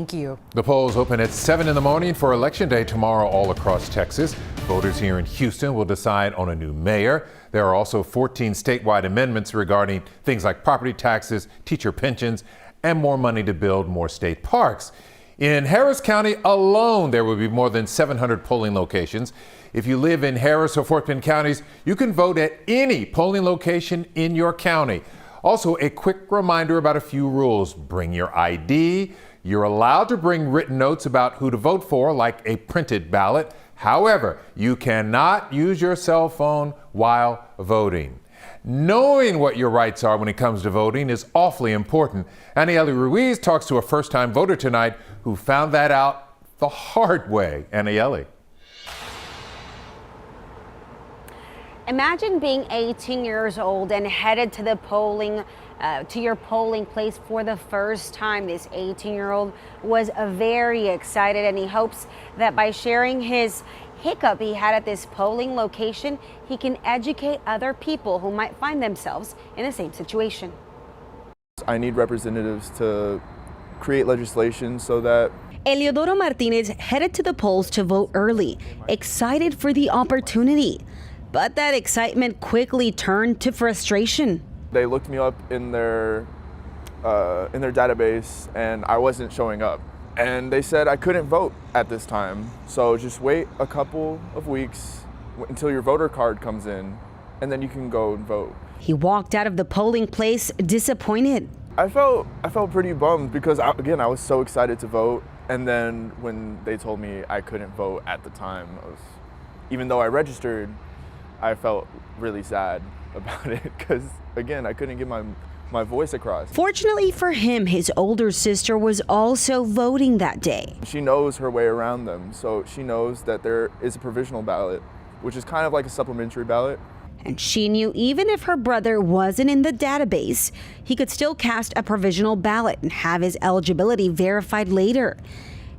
Thank you. The polls open at 7 in the morning for Election Day tomorrow all across Texas. Voters here in Houston will decide on a new mayor. There are also 14 statewide amendments regarding things like property taxes, teacher pensions, and more money to build more state parks. In Harris County alone, there will be more than 700 polling locations. If you live in Harris or Fort Bend counties, you can vote at any polling location in your county. Also, a quick reminder about a few rules. Bring your ID. You're allowed to bring written notes about who to vote for, like a printed ballot. However, you cannot use your cell phone while voting. Knowing what your rights are when it comes to voting is awfully important. Anieli Ruiz talks to a first-time voter tonight who found that out the hard way. Anieli. Imagine being 18 years old and headed to the to your polling place for the first time. This 18-year-old was very excited, and he hopes that by sharing his hiccup he had at this polling location, he can educate other people who might find themselves in the same situation. I need representatives to create legislation so that Eliodoro Martinez headed to the polls to vote early, excited for the opportunity. But that excitement quickly turned to frustration. they looked me up in their database and I wasn't showing up. And they said I couldn't vote at this time. So just wait a couple of weeks until your voter card comes in and then you can go and vote. He walked out of the polling place disappointed. I felt pretty bummed because again, I was so excited to vote. And then when they told me I couldn't vote at the time, even though I registered, I felt really sad about it because again, I couldn't get my voice across. Fortunately for him, his older sister was also voting that day. She knows her way around them, so she knows that there is a provisional ballot, which is kind of like a supplementary ballot. And she knew even if her brother wasn't in the database, he could still cast a provisional ballot and have his eligibility verified later.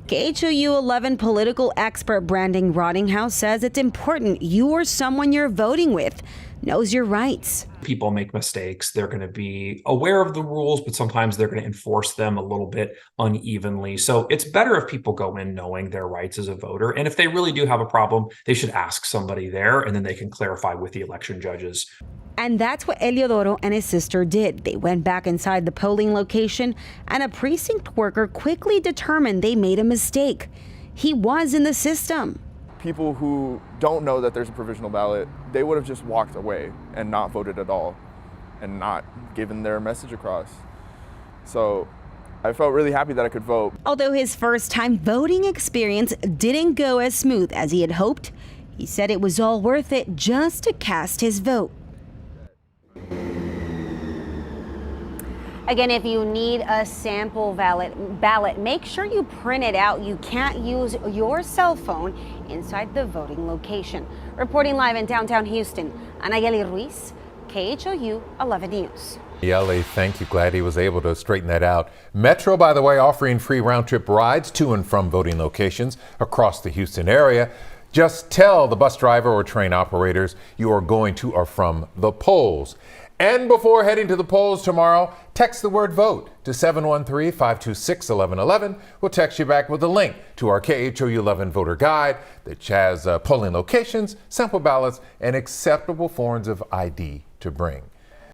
KHOU 11 political expert Brandon Rottinghouse says it's important you or someone you're voting with knows your rights. People make mistakes. They're going to be aware of the rules, but sometimes they're going to enforce them a little bit unevenly. So it's better if people go in knowing their rights as a voter. And if they really do have a problem, they should ask somebody there and then they can clarify with the election judges. And that's what Eliodoro and his sister did. They went back inside the polling location and a precinct worker quickly determined they made a mistake. He was in the system. People who don't know that there's a provisional ballot, they would have just walked away and not voted at all and not given their message across. So I felt really happy that I could vote. Although his first time voting experience didn't go as smooth as he had hoped, he said it was all worth it just to cast his vote. Again, if you need a sample ballot, make sure you print it out. You can't use your cell phone inside the voting location. Reporting live in downtown Houston, Anieli Ruiz, KHOU 11 News. Yeli, thank you. Glad he was able to straighten that out. Metro, by the way, offering free round-trip rides to and from voting locations across the Houston area. Just tell the bus driver or train operators you are going to or from the polls. And before heading to the polls tomorrow, text the word VOTE to 713-526-1111. We'll text you back with a link to our KHOU 11 voter guide that has polling locations, sample ballots, and acceptable forms of ID to bring.